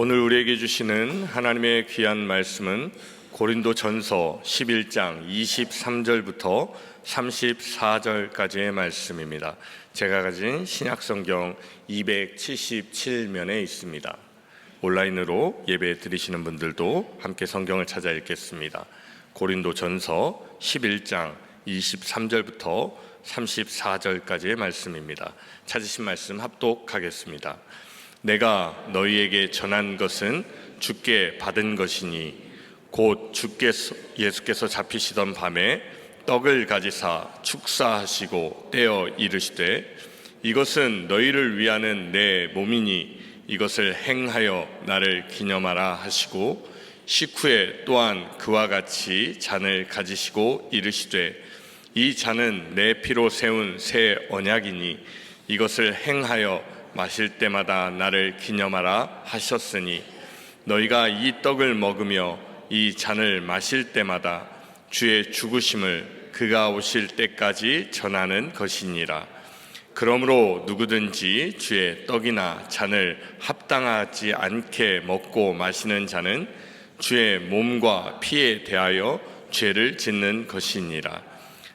오늘 우리에게 주시는 하나님의 귀한 말씀은 고린도전서 11장 23절부터 34절까지의 말씀입니다. 제가 가진 신약성경 277면에 있습니다. 온라인으로 예배 드리시는 분들도 함께 성경을 찾아 읽겠습니다. 고린도전서 11장 23절부터 34절까지의 말씀입니다. 찾으신 말씀 합독하겠습니다. 내가 너희에게 전한 것은 주께 받은 것이니 곧 예수께서 잡히시던 밤에 떡을 가지사 축사하시고 떼어 이르시되 이것은 너희를 위하는 내 몸이니 이것을 행하여 나를 기념하라 하시고 식후에 또한 그와 같이 잔을 가지시고 이르시되 이 잔은 내 피로 세운 새 언약이니 이것을 행하여 마실 때마다 나를 기념하라 하셨으니 너희가 이 떡을 먹으며 이 잔을 마실 때마다 주의 죽으심을 그가 오실 때까지 전하는 것이니라. 그러므로 누구든지 주의 떡이나 잔을 합당하지 않게 먹고 마시는 자는 주의 몸과 피에 대하여 죄를 짓는 것이니라.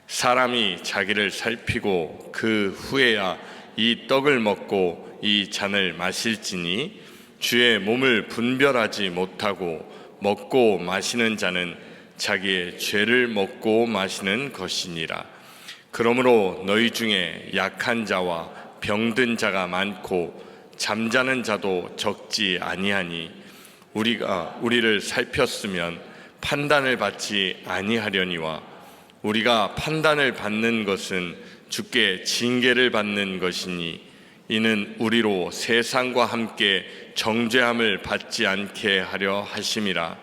사람이 자기를 살피고 그 후에야 이 떡을 먹고 이 잔을 마실지니 주의 몸을 분별하지 못하고 먹고 마시는 자는 자기의 죄를 먹고 마시는 것이니라. 그러므로 너희 중에 약한 자와 병든 자가 많고 잠자는 자도 적지 아니하니 우리가 우리를 살폈으면 판단을 받지 아니하려니와 우리가 판단을 받는 것은 주께 징계를 받는 것이니 이는 우리로 세상과 함께 정죄함을 받지 않게 하려 하심이라.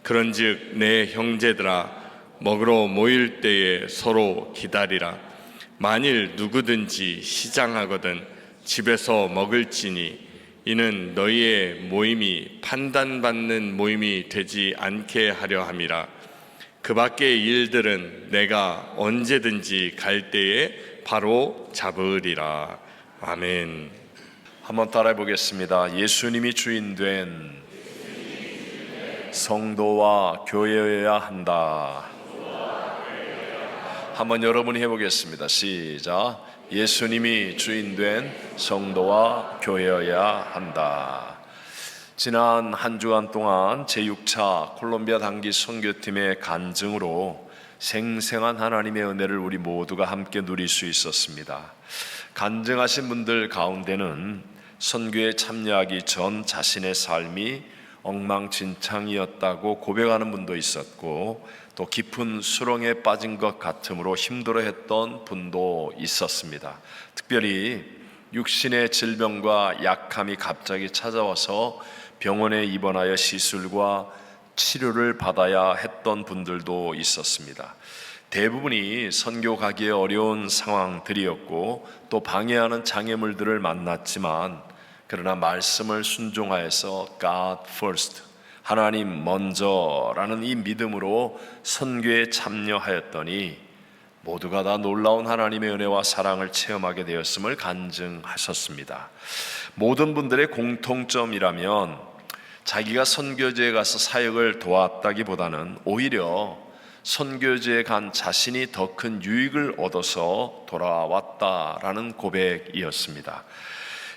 그런즉 내 형제들아 먹으러 모일 때에 서로 기다리라. 만일 누구든지 시장하거든 집에서 먹을지니 이는 너희의 모임이 판단받는 모임이 되지 않게 하려 함이라. 그 밖의 일들은 내가 언제든지 갈 때에 바로 잡으리라. 아멘. 한번 따라해 보겠습니다. 예수님이 주인된 성도와 교회여야 한다. 한번 여러분이 해보겠습니다. 시작. 예수님이 주인된 성도와 교회여야 한다. 지난 한 주간 동안 제6차 콜롬비아 단기 선교팀의 간증으로 생생한 하나님의 은혜를 우리 모두가 함께 누릴 수 있었습니다. 간증하신 분들 가운데는 선교에 참여하기 전 자신의 삶이 엉망진창이었다고 고백하는 분도 있었고 또 깊은 수렁에 빠진 것 같으므로 힘들어했던 분도 있었습니다. 특별히 육신의 질병과 약함이 갑자기 찾아와서 병원에 입원하여 시술과 치료를 받아야 했던 분들도 있었습니다. 대부분이 선교 가기에 어려운 상황들이었고 또 방해하는 장애물들을 만났지만 그러나 말씀을 순종하여서 God first, 하나님 먼저라는 이 믿음으로 선교에 참여하였더니 모두가 다 놀라운 하나님의 은혜와 사랑을 체험하게 되었음을 간증하셨습니다. 모든 분들의 공통점이라면 자기가 선교지에 가서 사역을 도왔다기보다는 오히려 선교지에 간 자신이 더 큰 유익을 얻어서 돌아왔다라는 고백이었습니다.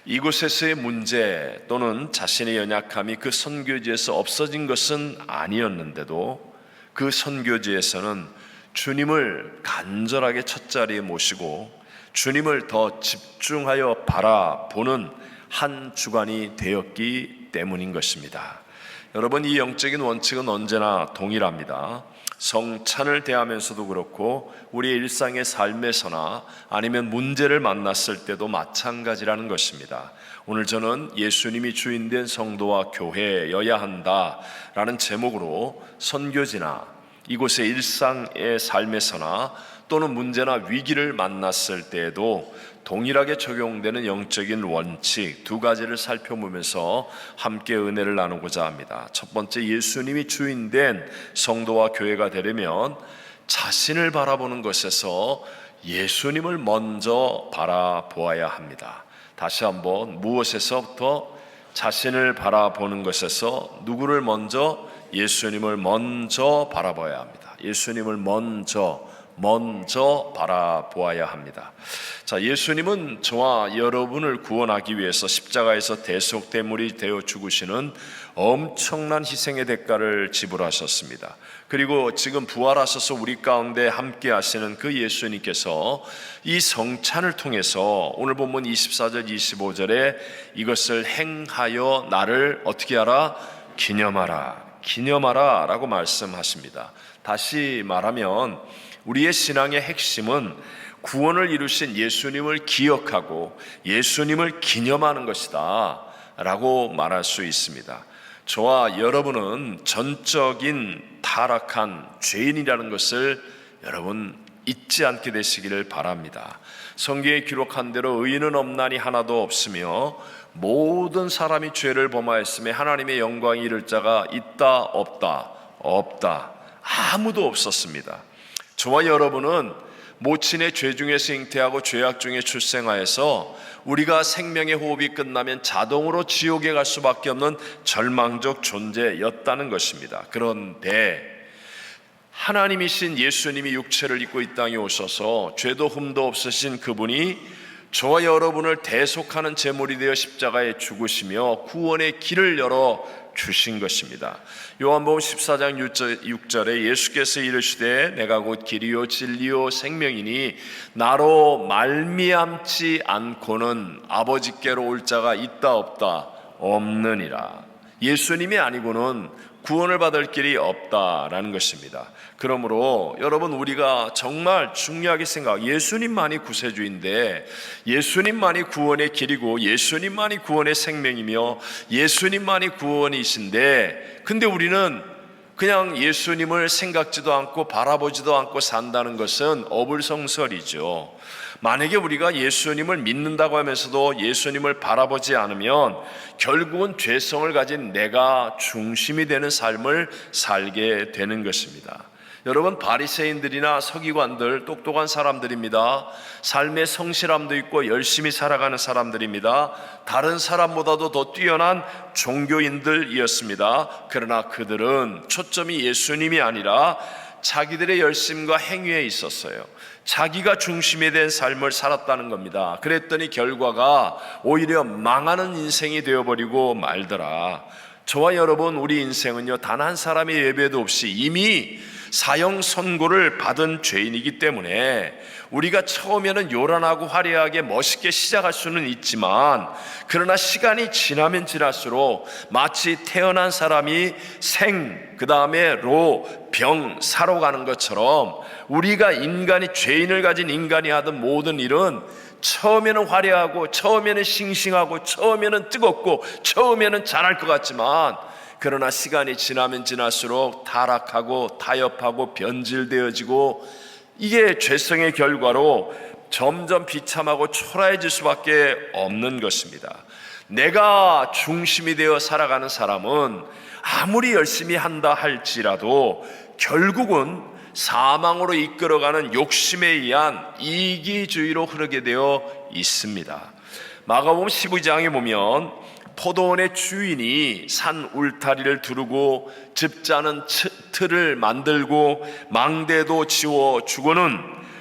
이곳에서의 문제 또는 자신의 연약함이 그 선교지에서 없어진 것은 아니었는데도 그 선교지에서는 주님을 간절하게 첫자리에 모시고 주님을 더 집중하여 바라보는 한 주간이 되었기 때문인 것입니다. 여러분, 이 영적인 원칙은 언제나 동일합니다. 성찬을 대하면서도 그렇고 우리의 일상의 삶에서나 아니면 문제를 만났을 때도 마찬가지라는 것입니다. 오늘 저는 예수님이 주인된 성도와 교회여야 한다라는 제목으로 선교지나 이곳의 일상의 삶에서나 또는 문제나 위기를 만났을 때에도 동일하게 적용되는 영적인 원칙 두 가지를 살펴보면서 함께 은혜를 나누고자 합니다. 첫 번째, 예수님이 주인된 성도와 교회가 되려면 자신을 바라보는 것에서 예수님을 먼저 바라보아야 합니다. 다시 한번, 무엇에서부터? 자신을 바라보는 것에서 누구를 먼저? 예수님을 먼저 바라봐야 합니다. 예수님을 먼저 바라보아야 합니다. 자, 예수님은 저와 여러분을 구원하기 위해서 십자가에서 대속대물이 되어 죽으시는 엄청난 희생의 대가를 지불하셨습니다. 그리고 지금 부활하셔서 우리 가운데 함께 하시는 그 예수님께서 이 성찬을 통해서 오늘 본문 24절 25절에 이것을 행하여 나를 어떻게 하라? 기념하라 라고 말씀하십니다. 다시 말하면 우리의 신앙의 핵심은 구원을 이루신 예수님을 기억하고 예수님을 기념하는 것이다 라고 말할 수 있습니다. 저와 여러분은 전적인 타락한 죄인이라는 것을 여러분 잊지 않게 되시기를 바랍니다. 성경에 기록한 대로 의인은 없나니 하나도 없으며 모든 사람이 죄를 범하였으며 하나님의 영광이 이를 자가 있다 없다 아무도 없었습니다. 저와 여러분은 모친의 죄 중에서 잉태하고 죄악 중에 출생하여서 우리가 생명의 호흡이 끝나면 자동으로 지옥에 갈 수밖에 없는 절망적 존재였다는 것입니다. 그런데 하나님이신 예수님이 육체를 입고 이 땅에 오셔서 죄도 흠도 없으신 그분이 저와 여러분을 대속하는 제물이 되어 십자가에 죽으시며 구원의 길을 열어 주신 것입니다. 요한복음 14장 6절에 예수께서 이르시되 내가 곧 길이요 진리요 생명이니 나로 말미암지 않고는 아버지께로 올 자가 있다 없다 없느니라. 예수님이 아니고는 구원을 받을 길이 없다라는 것입니다. 그러므로 여러분 우리가 정말 중요하게 예수님만이 구세주인데 예수님만이 구원의 길이고 예수님만이 구원의 생명이며 예수님만이 구원이신데 근데 우리는 그냥 예수님을 생각지도 않고 바라보지도 않고 산다는 것은 어불성설이죠. 만약에 우리가 예수님을 믿는다고 하면서도 예수님을 바라보지 않으면 결국은 죄성을 가진 내가 중심이 되는 삶을 살게 되는 것입니다. 여러분 바리새인들이나 서기관들 똑똑한 사람들입니다. 삶의 성실함도 있고 열심히 살아가는 사람들입니다. 다른 사람보다도 더 뛰어난 종교인들이었습니다. 그러나 그들은 초점이 예수님이 아니라 자기들의 열심과 행위에 있었어요. 자기가 중심이 된 삶을 살았다는 겁니다. 그랬더니 결과가 오히려 망하는 인생이 되어버리고 말더라. 저와 여러분 우리 인생은요 단 한 사람의 예배도 없이 이미 사형 선고를 받은 죄인이기 때문에 우리가 처음에는 요란하고 화려하게 멋있게 시작할 수는 있지만 그러나 시간이 지나면 지날수록 마치 태어난 사람이 그 다음에 병, 사로 가는 것처럼 우리가 죄인을 가진 인간이 하던 모든 일은 처음에는 화려하고 처음에는 싱싱하고 처음에는 뜨겁고 처음에는 잘할 것 같지만 그러나 시간이 지나면 지날수록 타락하고 타협하고 변질되어지고 이게 죄성의 결과로 점점 비참하고 초라해질 수밖에 없는 것입니다. 내가 중심이 되어 살아가는 사람은 아무리 열심히 한다 할지라도 결국은 사망으로 이끌어가는 욕심에 의한 이기주의로 흐르게 되어 있습니다. 마가복음 12장에 보면 포도원의 주인이 산 울타리를 두르고 집 짜는 틀을 만들고 망대도 지워 주고는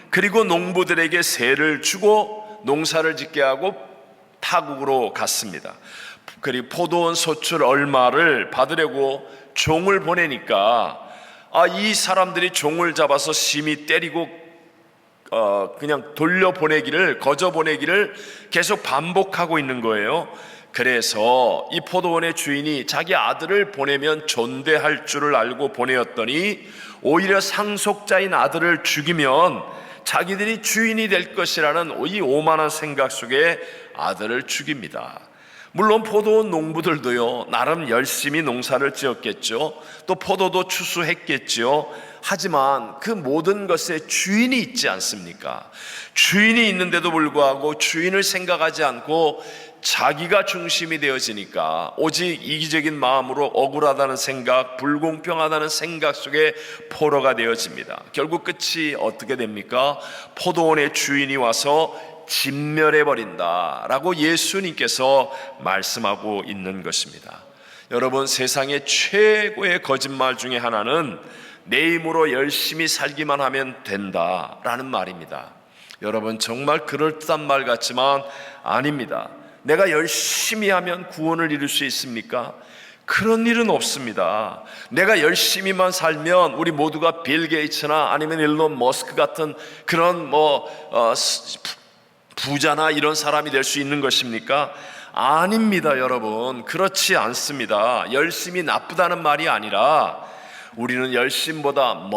그리고 농부들에게 세를 주고 농사를 짓게 하고 타국으로 갔습니다. 그리고 포도원 소출 얼마를 받으려고 종을 보내니까 이 사람들이 종을 잡아서 심히 때리고 그냥 거저 보내기를 계속 반복하고 있는 거예요. 그래서 이 포도원의 주인이 자기 아들을 보내면 존대할 줄을 알고 보내었더니 오히려 상속자인 아들을 죽이면 자기들이 주인이 될 것이라는 이 오만한 생각 속에 아들을 죽입니다. 물론 포도원 농부들도요 나름 열심히 농사를 지었겠죠. 또 포도도 추수했겠죠. 하지만 그 모든 것에 주인이 있지 않습니까? 주인이 있는데도 불구하고 주인을 생각하지 않고 자기가 중심이 되어지니까 오직 이기적인 마음으로 억울하다는 생각, 불공평하다는 생각 속에 포로가 되어집니다. 결국 끝이 어떻게 됩니까? 포도원의 주인이 와서 진멸해 버린다라고 예수님께서 말씀하고 있는 것입니다. 여러분, 세상의 최고의 거짓말 중에 하나는 내 힘으로 열심히 살기만 하면 된다라는 말입니다. 여러분, 정말 그럴듯한 말 같지만 아닙니다. 내가 열심히 하면 구원을 이룰 수 있습니까? 그런 일은 없습니다. 내가 열심히만 살면 우리 모두가 빌 게이츠나 아니면 일론 머스크 같은 그런 부자나 이런 사람이 될 수 있는 것입니까? 아닙니다, 여러분. 그렇지 않습니다. 열심히 나쁘다는 말이 아니라 우리는 열심보다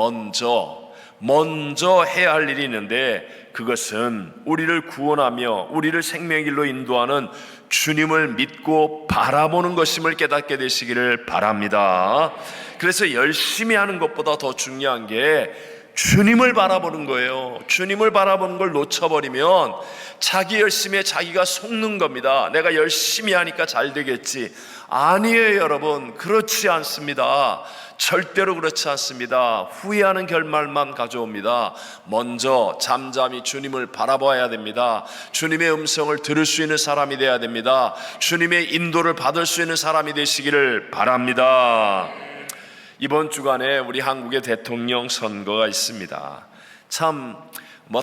먼저 해야 할 일이 있는데, 그것은 우리를 구원하며 우리를 생명의 길로 인도하는 주님을 믿고 바라보는 것임을 깨닫게 되시기를 바랍니다. 그래서 열심히 하는 것보다 더 중요한 게 주님을 바라보는 거예요. 주님을 바라보는 걸 놓쳐버리면 자기 열심에 자기가 속는 겁니다. 내가 열심히 하니까 잘 되겠지. 아니에요, 여러분. 그렇지 않습니다. 절대로 그렇지 않습니다. 후회하는 결말만 가져옵니다. 먼저 잠잠히 주님을 바라봐야 됩니다. 주님의 음성을 들을 수 있는 사람이 되어야 됩니다. 주님의 인도를 받을 수 있는 사람이 되시기를 바랍니다. 이번 주간에 우리 한국의 대통령 선거가 있습니다. 참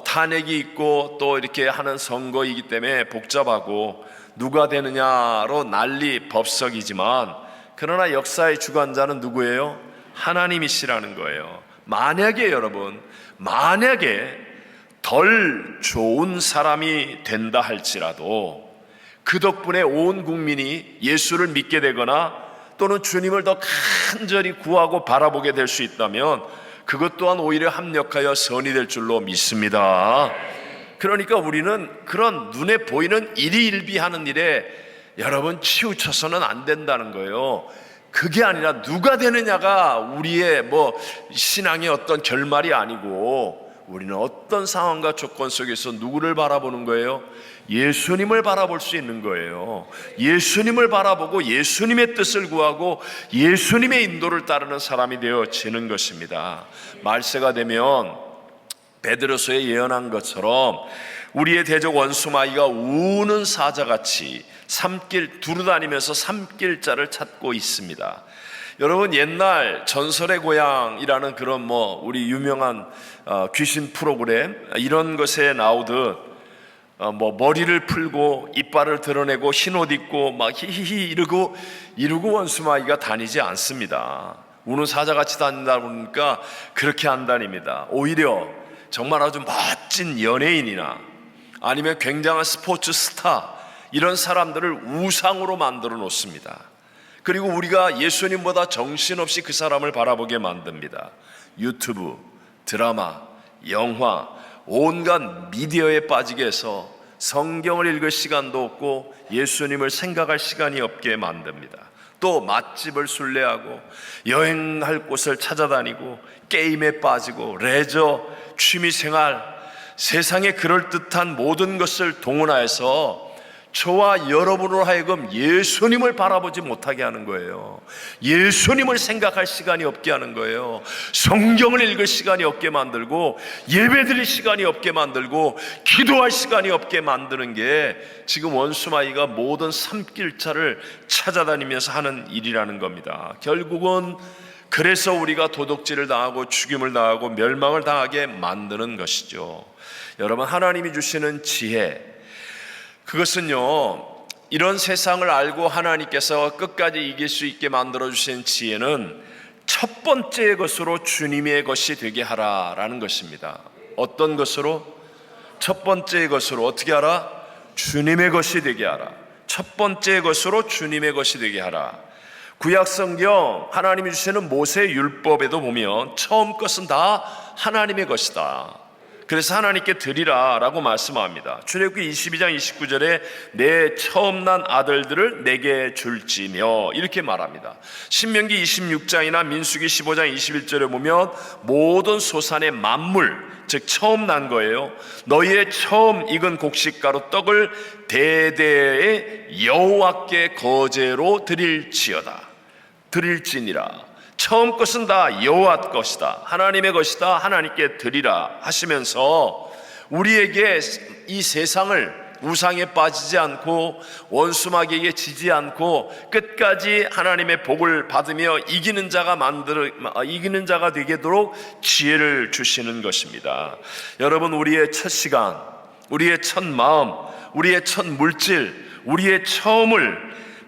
탄핵이 있고 또 이렇게 하는 선거이기 때문에 복잡하고 누가 되느냐로 난리 법석이지만, 그러나 역사의 주관자는 누구예요? 하나님이시라는 거예요. 만약에 여러분, 덜 좋은 사람이 된다 할지라도 그 덕분에 온 국민이 예수를 믿게 되거나 또는 주님을 더 간절히 구하고 바라보게 될 수 있다면 그것 또한 오히려 합력하여 선이 될 줄로 믿습니다. 그러니까 우리는 그런 눈에 보이는 일희일비하는 일에 여러분 치우쳐서는 안 된다는 거예요. 그게 아니라 누가 되느냐가 우리의 신앙의 어떤 결말이 아니고, 우리는 어떤 상황과 조건 속에서 누구를 바라보는 거예요? 예수님을 바라볼 수 있는 거예요. 예수님을 바라보고 예수님의 뜻을 구하고 예수님의 인도를 따르는 사람이 되어지는 것입니다. 말세가 되면 베드로서에 예언한 것처럼 우리의 대적 원수 마귀가 우는 사자같이 두루다니면서 삼킬자를 찾고 있습니다. 여러분, 옛날 전설의 고향이라는 그런 우리 유명한 귀신 프로그램 이런 것에 나오듯 머리를 풀고 이빨을 드러내고 흰옷 입고 막 히히히 이러고 원수마귀가 다니지 않습니다. 우는 사자같이 다닌다 보니까 그렇게 안 다닙니다. 오히려 정말 아주 멋진 연예인이나 아니면 굉장한 스포츠 스타, 이런 사람들을 우상으로 만들어 놓습니다. 그리고 우리가 예수님보다 정신없이 그 사람을 바라보게 만듭니다. 유튜브, 드라마, 영화, 온갖 미디어에 빠지게 해서 성경을 읽을 시간도 없고 예수님을 생각할 시간이 없게 만듭니다. 또 맛집을 순례하고 여행할 곳을 찾아다니고 게임에 빠지고 레저, 취미생활, 세상에 그럴듯한 모든 것을 동원하여서 저와 여러분으로 하여금 예수님을 바라보지 못하게 하는 거예요. 예수님을 생각할 시간이 없게 하는 거예요. 성경을 읽을 시간이 없게 만들고 예배드릴 시간이 없게 만들고 기도할 시간이 없게 만드는 게 지금 원수마귀가 모든 삼킬자를 찾아다니면서 하는 일이라는 겁니다. 결국은 그래서 우리가 도둑질을 당하고 죽임을 당하고 멸망을 당하게 만드는 것이죠. 여러분, 하나님이 주시는 지혜, 그것은요, 이런 세상을 알고 하나님께서 끝까지 이길 수 있게 만들어주신 지혜는 첫 번째 것으로 주님의 것이 되게 하라라는 것입니다. 어떤 것으로? 첫 번째 것으로 어떻게 하라? 주님의 것이 되게 하라. 첫 번째 것으로 주님의 것이 되게 하라. 구약성경 하나님이 주시는 모세 율법에도 보면 처음 것은 다 하나님의 것이다. 그래서 하나님께 드리라 라고 말씀합니다. 출애굽기 22장 29절에 내 처음 난 아들들을 내게 줄지며 이렇게 말합니다. 신명기 26장이나 민수기 15장 21절에 보면 모든 소산의 만물, 즉 처음 난 거예요. 너희의 처음 익은 곡식가루 떡을 대대의 여호와께 거제로 드릴지니라. 처음 것은 다 여호와 것이다, 하나님의 것이다, 하나님께 드리라 하시면서 우리에게 이 세상을 우상에 빠지지 않고 원수마귀에게 지지 않고 끝까지 하나님의 복을 받으며 이기는 자가 되도록 지혜를 주시는 것입니다. 여러분, 우리의 첫 시간, 우리의 첫 마음, 우리의 첫 물질, 우리의 처음을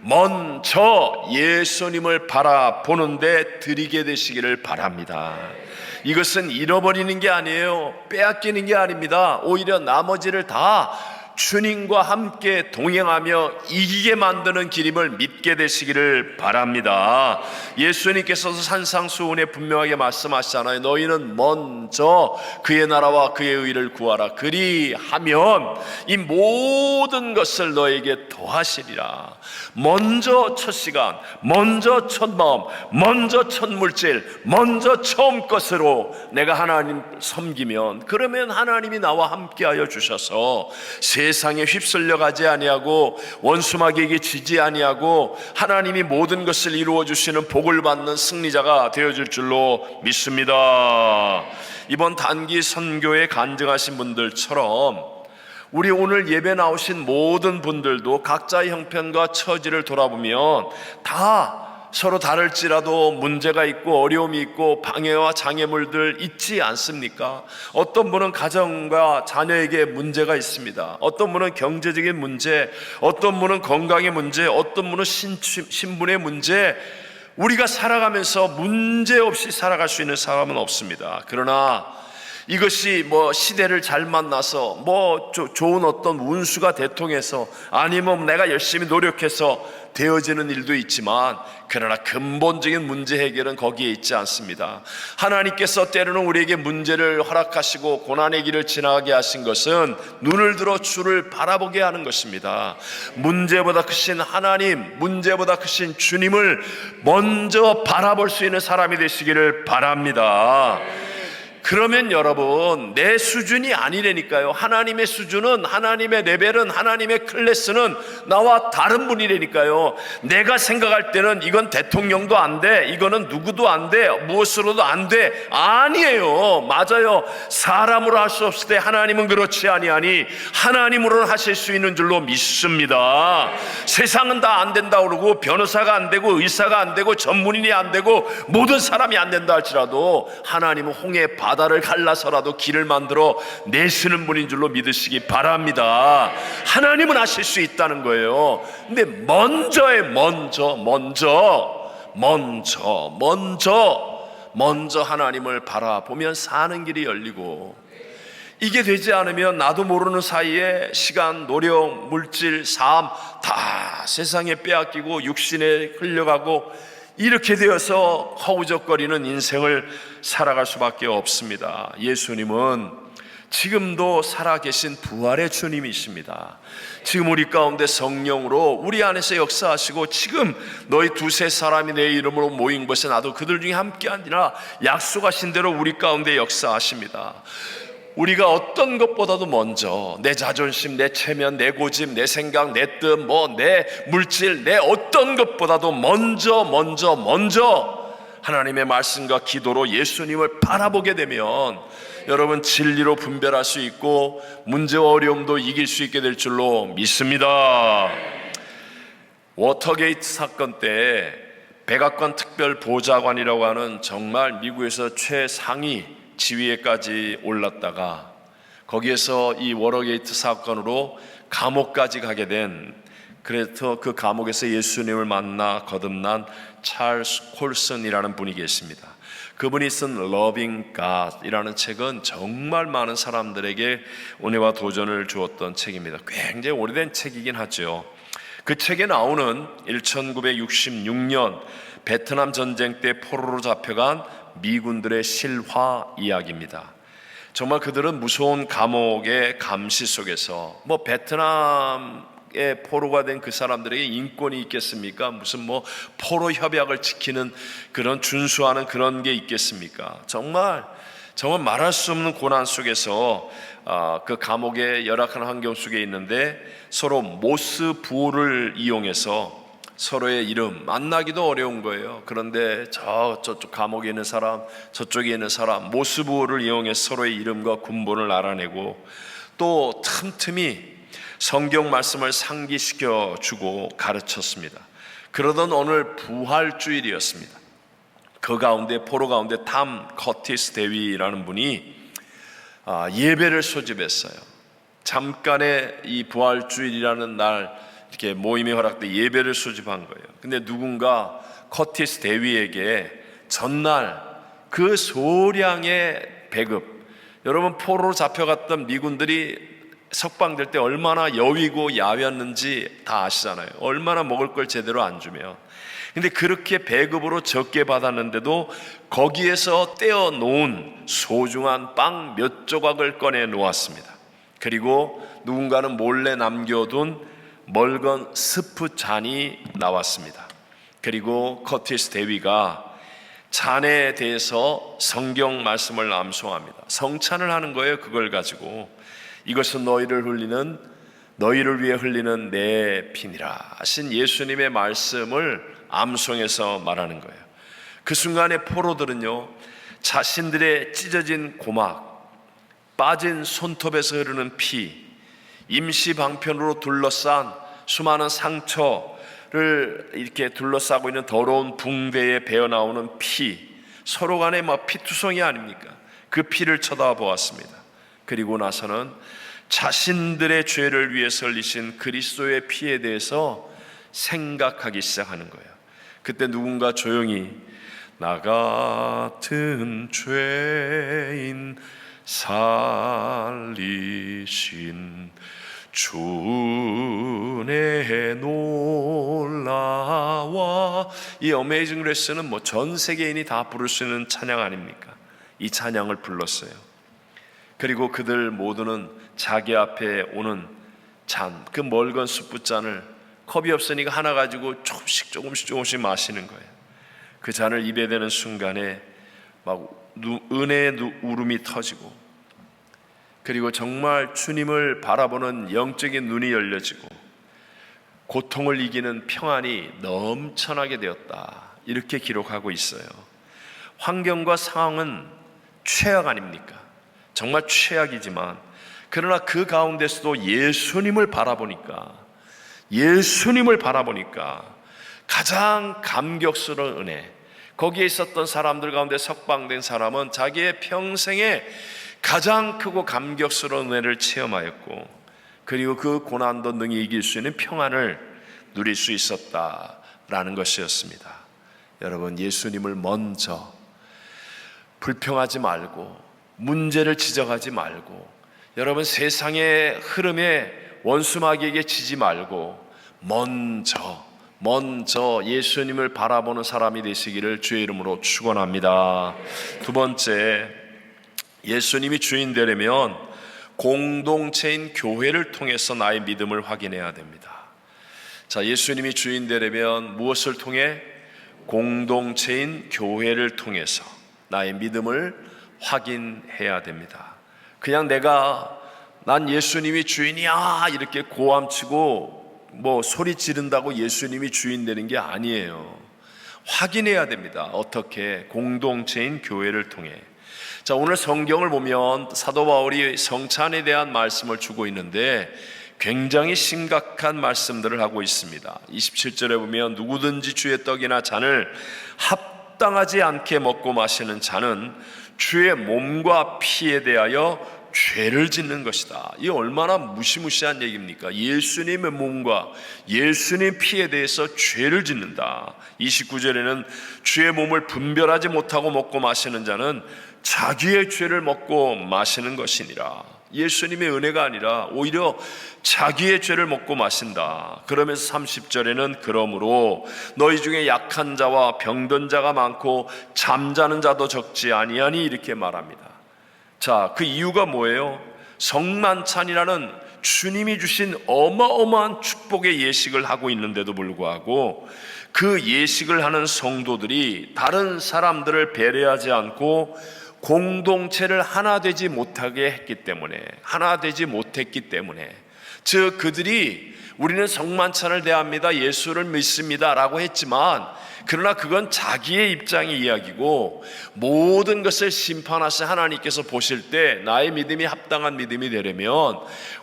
먼저 예수님을 바라보는데 드리게 되시기를 바랍니다. 이것은 잃어버리는 게 아니에요. 빼앗기는 게 아닙니다. 오히려 나머지를 다 주님과 함께 동행하며 이기게 만드는 길임을 믿게 되시기를 바랍니다. 예수님께서도 산상수훈에 분명하게 말씀하시잖아요. 너희는 먼저 그의 나라와 그의 의를 구하라. 그리하면 이 모든 것을 너에게 더하시리라. 먼저 첫 시간, 먼저 첫 마음, 먼저 첫 물질, 먼저 처음 것으로 내가 하나님 섬기면, 그러면 하나님이 나와 함께하여 주셔서 세상에 휩쓸려 가지 아니하고 원수마귀에게 지지 아니하고 하나님이 모든 것을 이루어 주시는 복을 받는 승리자가 되어줄 줄로 믿습니다. 이번 단기 선교에 간증하신 분들처럼 우리 오늘 예배 나오신 모든 분들도 각자의 형편과 처지를 돌아보면 다 서로 다를지라도 문제가 있고 어려움이 있고 방해와 장애물들 있지 않습니까? 어떤 분은 가정과 자녀에게 문제가 있습니다. 어떤 분은 경제적인 문제, 어떤 분은 건강의 문제, 어떤 분은 신분의 문제. 우리가 살아가면서 문제 없이 살아갈 수 있는 사람은 없습니다. 그러나 이것이 시대를 잘 만나서 좋은 어떤 운수가 대통해서 아니면 내가 열심히 노력해서 되어지는 일도 있지만, 그러나 근본적인 문제 해결은 거기에 있지 않습니다. 하나님께서 때로는 우리에게 문제를 허락하시고 고난의 길을 지나가게 하신 것은 눈을 들어 주를 바라보게 하는 것입니다. 문제보다 크신 하나님, 문제보다 크신 주님을 먼저 바라볼 수 있는 사람이 되시기를 바랍니다. 그러면 여러분, 내 수준이 아니라니까요. 하나님의 수준은, 하나님의 레벨은, 하나님의 클래스는 나와 다른 분이라니까요. 내가 생각할 때는 이건 대통령도 안 돼, 이거는 누구도 안 돼, 무엇으로도 안 돼. 아니에요. 맞아요. 사람으로 할 수 없을 때 하나님은 그렇지 아니하니 하나님으로는 하실 수 있는 줄로 믿습니다. 세상은 다 안 된다 그러고 변호사가 안 되고 의사가 안 되고 전문인이 안 되고 모든 사람이 안 된다 할지라도 하나님은 홍해 바다를 갈라서라도 길을 만들어 내시는 분인 줄로 믿으시기 바랍니다. 하나님은 하실 수 있다는 거예요. 근데 먼저 하나님을 바라보면 사는 길이 열리고, 이게 되지 않으면 나도 모르는 사이에 시간, 노력, 물질, 삶 다 세상에 빼앗기고 육신에 흘려가고 이렇게 되어서 허우적거리는 인생을 살아갈 수밖에 없습니다. 예수님은 지금도 살아계신 부활의 주님이십니다. 지금 우리 가운데 성령으로 우리 안에서 역사하시고, 지금 너희 두세 사람이 내 이름으로 모인 것에 나도 그들 중에 함께하니라 약속하신 대로 우리 가운데 역사하십니다. 우리가 어떤 것보다도 먼저 내 자존심, 내 체면, 내 고집, 내 생각, 내 뜻, 내 물질, 내 어떤 것보다도 먼저 하나님의 말씀과 기도로 예수님을 바라보게 되면 여러분, 진리로 분별할 수 있고 문제와 어려움도 이길 수 있게 될 줄로 믿습니다. 워터게이트 사건 때 백악관 특별보좌관이라고 하는 정말 미국에서 최상위 지위에까지 올랐다가 거기에서 이 워터게이트 사건으로 감옥까지 가게 된, 그래서 그 감옥에서 예수님을 만나 거듭난 찰스 콜슨이라는 분이 계십니다. 그분이 쓴 Loving God이라는 책은 정말 많은 사람들에게 은혜와 도전을 주었던 책입니다. 굉장히 오래된 책이긴 하죠. 그 책에 나오는 1966년 베트남 전쟁 때 포로로 잡혀간 미군들의 실화 이야기입니다. 정말 그들은 무서운 감옥의 감시 속에서 베트남의 포로가 된 그 사람들에게 인권이 있겠습니까? 무슨 포로 협약을 지키는 그런 준수하는 그런 게 있겠습니까? 정말 말할 수 없는 고난 속에서 그 감옥의 열악한 환경 속에 있는데 서로 모스 부호를 이용해서 서로의 이름 만나기도 어려운 거예요. 그런데 저쪽 감옥에 있는 사람, 저쪽에 있는 사람, 모스부호를 이용해 서로의 이름과 군번을 알아내고 또 틈틈이 성경 말씀을 상기시켜 주고 가르쳤습니다. 그러던 오늘 부활주일이었습니다. 그 가운데 포로 가운데 탐 커티스 대위라는 분이 예배를 소집했어요. 잠깐의 이 부활주일이라는 날 이렇게 모임이 허락돼 예배를 소집한 거예요. 근데 누군가 커티스 대위에게 전날 그 소량의 배급, 여러분 포로로 잡혀갔던 미군들이 석방될 때 얼마나 여위고 야였는지 다 아시잖아요. 얼마나 먹을 걸 제대로 안 주면. 근데 그렇게 배급으로 적게 받았는데도 거기에서 떼어 놓은 소중한 빵 몇 조각을 꺼내 놓았습니다. 그리고 누군가는 몰래 남겨둔 멀건 스프 잔이 나왔습니다. 그리고 커티스 대위가 잔에 대해서 성경 말씀을 암송합니다. 성찬을 하는 거예요. 그걸 가지고 이것은 너희를 위해 흘리는 내 피니라 하신 예수님의 말씀을 암송해서 말하는 거예요. 그 순간에 포로들은요, 자신들의 찢어진 고막, 빠진 손톱에서 흐르는 피, 임시 방편으로 둘러싼 수많은 상처를 이렇게 둘러싸고 있는 더러운 붕대에 배어나오는 피, 서로 간에 피투성이 아닙니까? 그 피를 쳐다보았습니다. 그리고 나서는 자신들의 죄를 위해서 흘리신 그리스도의 피에 대해서 생각하기 시작하는 거예요. 그때 누군가 조용히 나 같은 죄인 살리신 주내 놀라와, 이 어메이징 그레이스는 전 세계인이 다 부를 수 있는 찬양 아닙니까? 이 찬양을 불렀어요. 그리고 그들 모두는 자기 앞에 오는 잔, 그 멀건 숯붓잔을 컵이 없으니까 하나 가지고 조금씩 마시는 거예요. 그 잔을 입에 대는 순간에 은혜의 울음이 터지고, 그리고 정말 주님을 바라보는 영적인 눈이 열려지고 고통을 이기는 평안이 넘쳐나게 되었다, 이렇게 기록하고 있어요. 환경과 상황은 최악 아닙니까? 정말 최악이지만, 그러나 그 가운데서도 예수님을 바라보니까 가장 감격스러운 은혜, 거기에 있었던 사람들 가운데 석방된 사람은 자기의 평생에 가장 크고 감격스러운 은혜를 체험하였고, 그리고 그 고난도 능히 이길 수 있는 평안을 누릴 수 있었다라는 것이었습니다. 여러분, 예수님을 먼저 불평하지 말고 문제를 지적하지 말고, 여러분 세상의 흐름에 원수마귀에게 지지 말고 먼저 예수님을 바라보는 사람이 되시기를 주의 이름으로 축원합니다. 두 번째, 예수님이 주인 되려면 공동체인 교회를 통해서 나의 믿음을 확인해야 됩니다. 자, 예수님이 주인 되려면 무엇을 통해? 공동체인 교회를 통해서 나의 믿음을 확인해야 됩니다. 그냥 난 예수님이 주인이야 이렇게 고함치고 소리 지른다고 예수님이 주인 되는 게 아니에요. 확인해야 됩니다. 어떻게? 공동체인 교회를 통해. 자, 오늘 성경을 보면 사도 바울이 성찬에 대한 말씀을 주고 있는데 굉장히 심각한 말씀들을 하고 있습니다. 27절에 보면 누구든지 주의 떡이나 잔을 합당하지 않게 먹고 마시는 자는 주의 몸과 피에 대하여 죄를 짓는 것이다. 이게 얼마나 무시무시한 얘기입니까? 예수님의 몸과 예수님 피에 대해서 죄를 짓는다. 29절에는 주의 몸을 분별하지 못하고 먹고 마시는 자는 자기의 죄를 먹고 마시는 것이니라. 예수님의 은혜가 아니라 오히려 자기의 죄를 먹고 마신다. 그러면서 30절에는 그러므로 너희 중에 약한 자와 병든 자가 많고 잠자는 자도 적지 아니하니 이렇게 말합니다. 자, 그 이유가 뭐예요? 성만찬이라는 주님이 주신 어마어마한 축복의 예식을 하고 있는데도 불구하고 그 예식을 하는 성도들이 다른 사람들을 배려하지 않고 공동체를 하나 되지 못했기 때문에 즉 그들이 우리는 성만찬을 대합니다, 예수를 믿습니다 라고 했지만, 그러나 그건 자기의 입장의 이야기고, 모든 것을 심판하신 하나님께서 보실 때 나의 믿음이 합당한 믿음이 되려면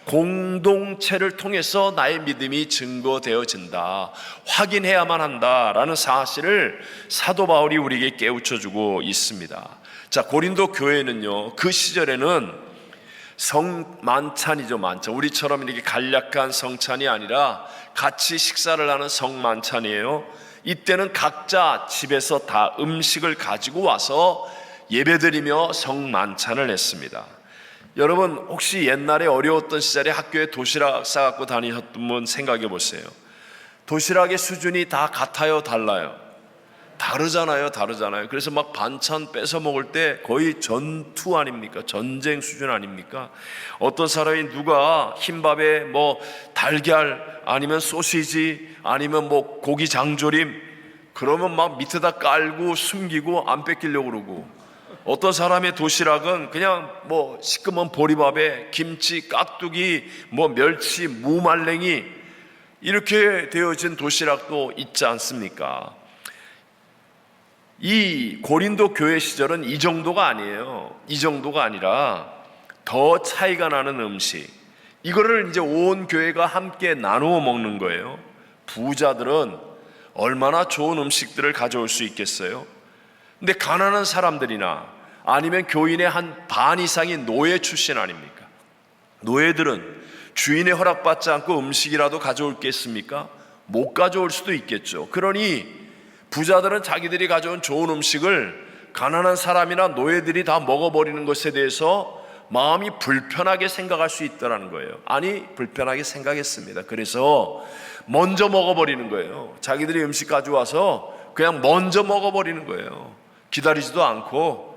공동체를 통해서 나의 믿음이 증거되어진다, 확인해야만 한다라는 사실을 사도 바울이 우리에게 깨우쳐주고 있습니다. 자, 고린도 교회는요, 그 시절에는 성만찬이죠, 만찬. 우리처럼 이렇게 간략한 성찬이 아니라 같이 식사를 하는 성만찬이에요. 이때는 각자 집에서 다 음식을 가지고 와서 예배드리며 성만찬을 했습니다. 여러분, 혹시 옛날에 어려웠던 시절에 학교에 도시락 싸갖고 다니셨던 분 생각해 보세요. 도시락의 수준이 다 같아요, 달라요? 다르잖아요. 그래서 막 반찬 뺏어 먹을 때 거의 전투 아닙니까? 전쟁 수준 아닙니까? 어떤 사람이 누가 흰밥에 뭐 달걀 아니면 소시지 아니면 뭐 고기 장조림, 그러면 막 밑에다 깔고 숨기고 안 뺏기려고 그러고, 어떤 사람의 도시락은 그냥 뭐 시꺼먼 보리밥에 김치, 깍두기, 뭐 멸치, 무말랭이 이렇게 되어진 도시락도 있지 않습니까? 이 고린도 교회 시절은 이 정도가 아니에요. 이 정도가 아니라 더 차이가 나는 음식, 이거를 이제 온 교회가 함께 나누어 먹는 거예요. 부자들은 얼마나 좋은 음식들을 가져올 수 있겠어요? 근데 가난한 사람들이나 아니면 교인의 한 반 이상이 노예 출신 아닙니까? 노예들은 주인의 허락받지 않고 음식이라도 가져올 게 있습니까? 못 가져올 수도 있겠죠. 그러니 부자들은 자기들이 가져온 좋은 음식을 가난한 사람이나 노예들이 다 먹어버리는 것에 대해서 마음이 불편하게 생각할 수 있다는 거예요. 아니, 불편하게 생각했습니다. 그래서 먼저 먹어버리는 거예요. 자기들이 음식 가져와서 그냥 먼저 먹어버리는 거예요. 기다리지도 않고.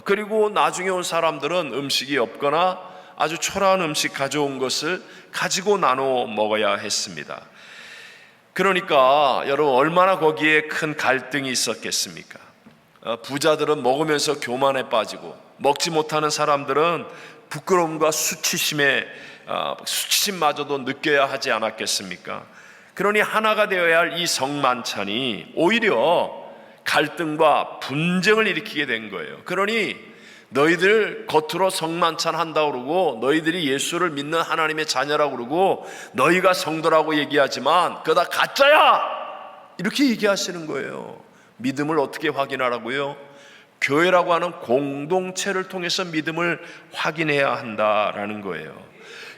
그리고 나중에 온 사람들은 음식이 없거나 아주 초라한 음식 가져온 것을 가지고 나눠 먹어야 했습니다. 그러니까 여러분, 얼마나 거기에 큰 갈등이 있었겠습니까? 부자들은 먹으면서 교만에 빠지고, 먹지 못하는 사람들은 부끄러움과 수치심마저도 느껴야 하지 않았겠습니까? 그러니 하나가 되어야 할 이 성만찬이 오히려 갈등과 분쟁을 일으키게 된 거예요. 그러니 너희들 겉으로 성만찬 한다고 그러고, 너희들이 예수를 믿는 하나님의 자녀라고 그러고, 너희가 성도라고 얘기하지만 그거 다 가짜야! 이렇게 얘기하시는 거예요. 믿음을 어떻게 확인하라고요? 교회라고 하는 공동체를 통해서 믿음을 확인해야 한다라는 거예요.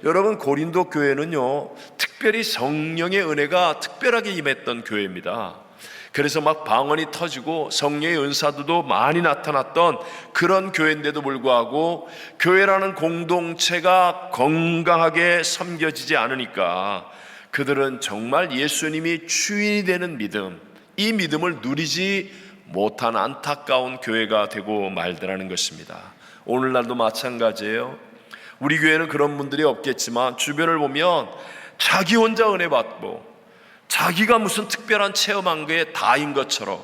여러분, 고린도 교회는요, 특별히 성령의 은혜가 특별하게 임했던 교회입니다. 그래서 막 방언이 터지고 성령의 은사도 많이 나타났던 그런 교회인데도 불구하고 교회라는 공동체가 건강하게 섬겨지지 않으니까 그들은 정말 예수님이 주인이 되는 믿음, 이 믿음을 누리지 못한 안타까운 교회가 되고 말더라는 것입니다. 오늘날도 마찬가지예요. 우리 교회는 그런 분들이 없겠지만 주변을 보면 자기 혼자 은혜 받고 자기가 무슨 특별한 체험한 게 다인 것처럼,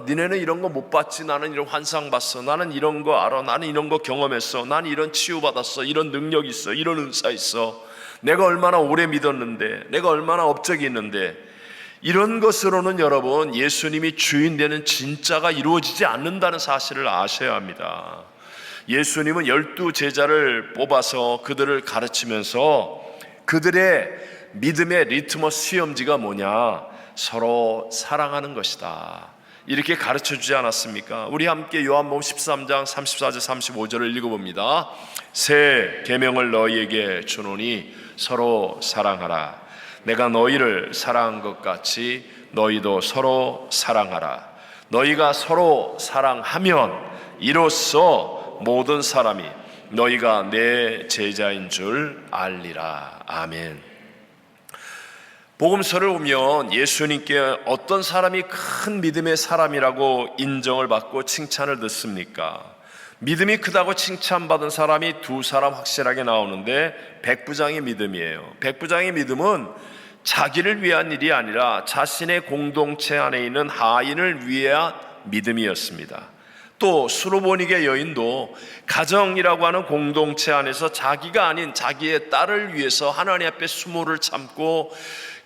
니네는 이런 거 못 봤지, 나는 이런 환상 봤어, 나는 이런 거 알아, 나는 이런 거 경험했어, 나는 이런 치유받았어, 이런 능력 있어, 이런 은사 있어, 내가 얼마나 오래 믿었는데, 내가 얼마나 업적이 있는데, 이런 것으로는 여러분, 예수님이 주인 되는 진짜가 이루어지지 않는다는 사실을 아셔야 합니다. 예수님은 12 제자를 뽑아서 그들을 가르치면서 그들의 믿음의 리트머스 시험지가 뭐냐? 서로 사랑하는 것이다, 이렇게 가르쳐주지 않았습니까? 우리 함께 요한복음 13장 34절 35절을 읽어봅니다. 새 계명을 너희에게 주노니 서로 사랑하라. 내가 너희를 사랑한 것 같이 너희도 서로 사랑하라. 너희가 서로 사랑하면 이로써 모든 사람이 너희가 내 제자인 줄 알리라. 아멘. 복음서를 보면 예수님께 어떤 사람이 큰 믿음의 사람이라고 인정을 받고 칭찬을 듣습니까? 믿음이 크다고 칭찬받은 사람이 두 사람 확실하게 나오는데, 백부장의 믿음이에요. 백부장의 믿음은 자기를 위한 일이 아니라 자신의 공동체 안에 있는 하인을 위한 믿음이었습니다. 또 수로보니게 여인도 가정이라고 하는 공동체 안에서 자기가 아닌 자기의 딸을 위해서 하나님 앞에 수모를 참고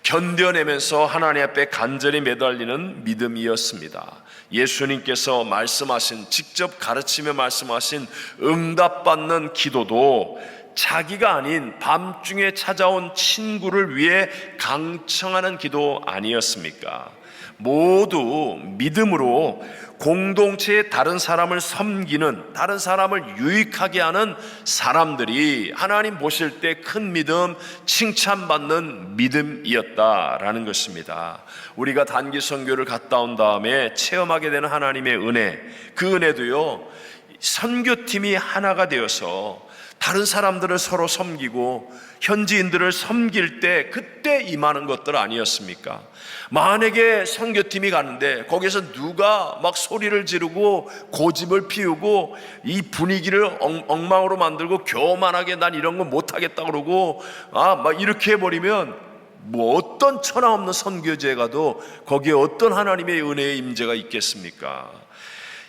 견뎌내면서 하나님 앞에 간절히 매달리는 믿음이었습니다. 예수님께서 말씀하신, 직접 가르치며 말씀하신 응답받는 기도도 자기가 아닌 밤중에 찾아온 친구를 위해 강청하는 기도 아니었습니까? 모두 믿음으로 공동체의 다른 사람을 섬기는, 다른 사람을 유익하게 하는 사람들이 하나님 보실 때 큰 믿음, 칭찬받는 믿음이었다라는 것입니다. 우리가 단기 선교를 갔다 온 다음에 체험하게 되는 하나님의 은혜, 그 은혜도요, 선교팀이 하나가 되어서 다른 사람들을 서로 섬기고 현지인들을 섬길 때 그때 임하는 것들 아니었습니까? 만약에 선교팀이 가는데 거기서 누가 막 소리를 지르고 고집을 피우고 이 분위기를 엉망으로 만들고 교만하게 난 이런 거 못하겠다 그러고 막 이렇게 해버리면 뭐 어떤 천하 없는 선교지에 가도 거기에 어떤 하나님의 은혜의 임재가 있겠습니까?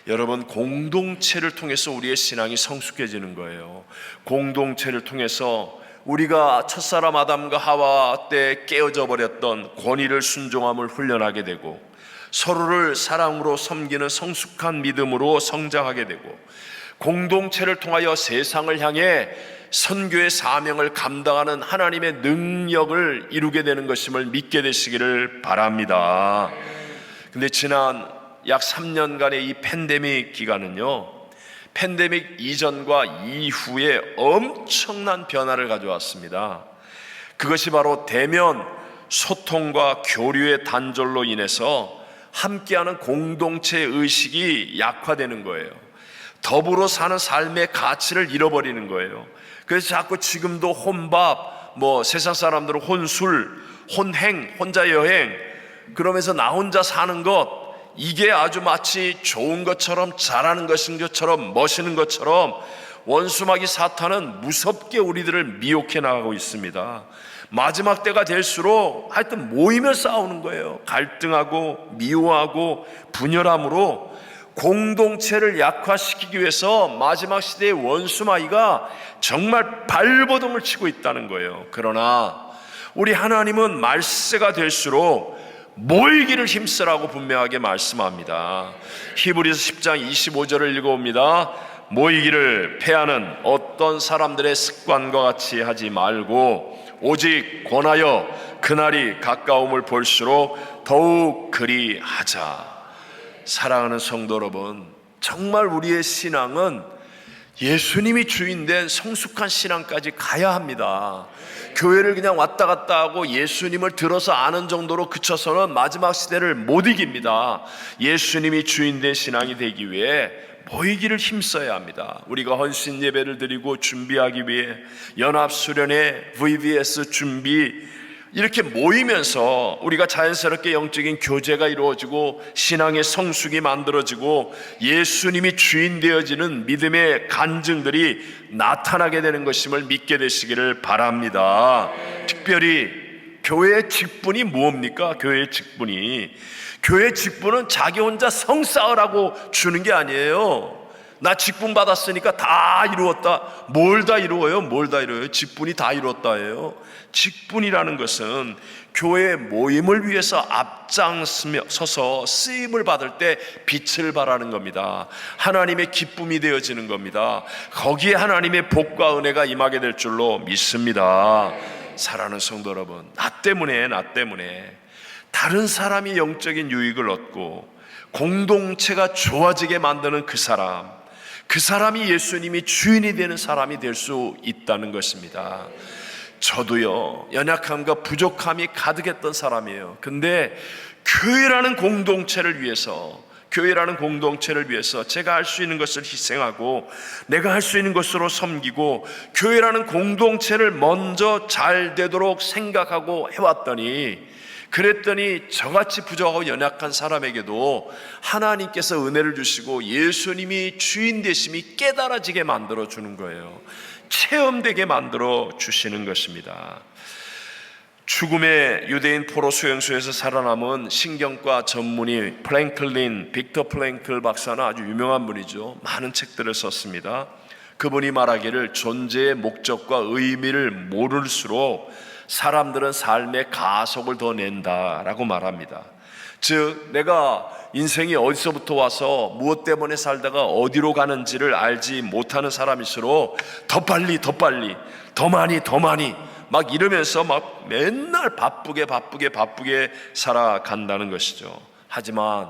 여러분, 공동체를 통해서 우리의 신앙이 성숙해지는 거예요. 공동체를 통해서 우리가 첫사람 아담과 하와 때 깨어져 버렸던 권위를 순종함을 훈련하게 되고, 서로를 사랑으로 섬기는 성숙한 믿음으로 성장하게 되고, 공동체를 통하여 세상을 향해 선교의 사명을 감당하는 하나님의 능력을 이루게 되는 것임을 믿게 되시기를 바랍니다. 근데 지난 약 3년간의 이 팬데믹 기간은요, 팬데믹 이전과 이후에 엄청난 변화를 가져왔습니다. 그것이 바로 대면 소통과 교류의 단절로 인해서 함께하는 공동체 의식이 약화되는 거예요. 더불어 사는 삶의 가치를 잃어버리는 거예요. 그래서 자꾸 지금도 혼밥, 세상 사람들은 혼술, 혼행, 혼자 여행, 그러면서 나 혼자 사는 것, 이게 아주 마치 좋은 것처럼, 잘하는 것인 것처럼, 멋있는 것처럼 원수마귀 사탄은 무섭게 우리들을 미혹해 나가고 있습니다. 마지막 때가 될수록 하여튼 모이며 싸우는 거예요. 갈등하고 미워하고 분열함으로 공동체를 약화시키기 위해서 마지막 시대의 원수마귀가 정말 발버둥을 치고 있다는 거예요. 그러나 우리 하나님은 말세가 될수록 모이기를 힘쓰라고 분명하게 말씀합니다. 히브리서 10장 25절을 읽어봅니다. 모이기를 패하는 어떤 사람들의 습관과 같이 하지 말고 오직 권하여 그날이 가까움을 볼수록 더욱 그리하자. 사랑하는 성도 여러분, 정말 우리의 신앙은 예수님이 주인된 성숙한 신앙까지 가야 합니다. 교회를 그냥 왔다 갔다 하고 예수님을 들어서 아는 정도로 그쳐서는 마지막 시대를 못 이깁니다. 예수님이 주인된 신앙이 되기 위해 모이기를 힘써야 합니다. 우리가 헌신 예배를 드리고 준비하기 위해 연합수련회, VBS 준비, 이렇게 모이면서 우리가 자연스럽게 영적인 교제가 이루어지고 신앙의 성숙이 만들어지고 예수님이 주인 되어지는 믿음의 간증들이 나타나게 되는 것임을 믿게 되시기를 바랍니다. 특별히 교회의 직분이 뭡니까? 교회의 직분은 자기 혼자 성 쌓으라고 주는 게 아니에요. 나 직분 받았으니까 다 이루었다. 뭘 다 이루어요? 직분이 다 이루었다예요. 직분이라는 것은 교회의 모임을 위해서 앞장서서 쓰임을 받을 때 빛을 발하는 겁니다. 하나님의 기쁨이 되어지는 겁니다. 거기에 하나님의 복과 은혜가 임하게 될 줄로 믿습니다. 사랑하는 성도 여러분, 나 때문에 다른 사람이 영적인 유익을 얻고 공동체가 좋아지게 만드는 그 사람이 예수님이 주인이 되는 사람이 될 수 있다는 것입니다. 저도요, 연약함과 부족함이 가득했던 사람이에요. 근데 교회라는 공동체를 위해서 제가 할 수 있는 것을 희생하고 내가 할 수 있는 것으로 섬기고 교회라는 공동체를 먼저 잘 되도록 생각하고 그랬더니 저같이 부족하고 연약한 사람에게도 하나님께서 은혜를 주시고 예수님이 주인 되심이 깨달아지게 만들어 주는 거예요. 체험되게 만들어 주시는 것입니다. 죽음의 유대인 포로 수용소에서 살아남은 신경과 전문의 빅터 플랭클 박사는 아주 유명한 분이죠. 많은 책들을 썼습니다. 그분이 말하기를 존재의 목적과 의미를 모를수록 사람들은 삶의 가속을 더 낸다라고 말합니다. 즉 내가 인생이 어디서부터 와서 무엇 때문에 살다가 어디로 가는지를 알지 못하는 사람일수록 더 빨리 더 많이 막 이러면서 막 맨날 바쁘게 살아간다는 것이죠. 하지만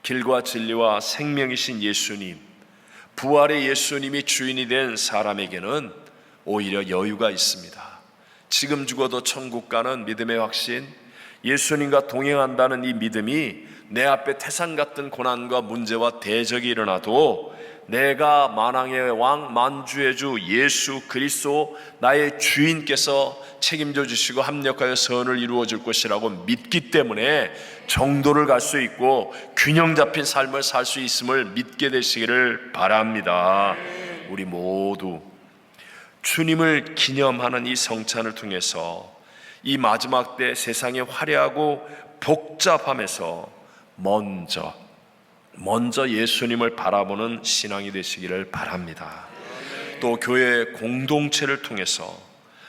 길과 진리와 생명이신 예수님, 부활의 예수님이 주인이 된 사람에게는 오히려 여유가 있습니다. 지금 죽어도 천국 가는 믿음의 확신, 예수님과 동행한다는 이 믿음이 내 앞에 태산 같은 고난과 문제와 대적이 일어나도 내가 만왕의 왕 만주의 주 예수 그리스도 나의 주인께서 책임져 주시고 합력하여 선을 이루어 줄 것이라고 믿기 때문에 정도를 갈 수 있고 균형 잡힌 삶을 살 수 있음을 믿게 되시기를 바랍니다. 우리 모두 주님을 기념하는 이 성찬을 통해서 이 마지막 때 세상이 화려하고 복잡함에서 먼저 예수님을 바라보는 신앙이 되시기를 바랍니다. 또 교회 공동체를 통해서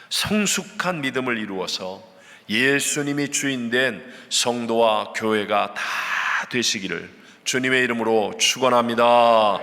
성숙한 믿음을 이루어서 예수님이 주인된 성도와 교회가 다 되시기를 주님의 이름으로 축원합니다.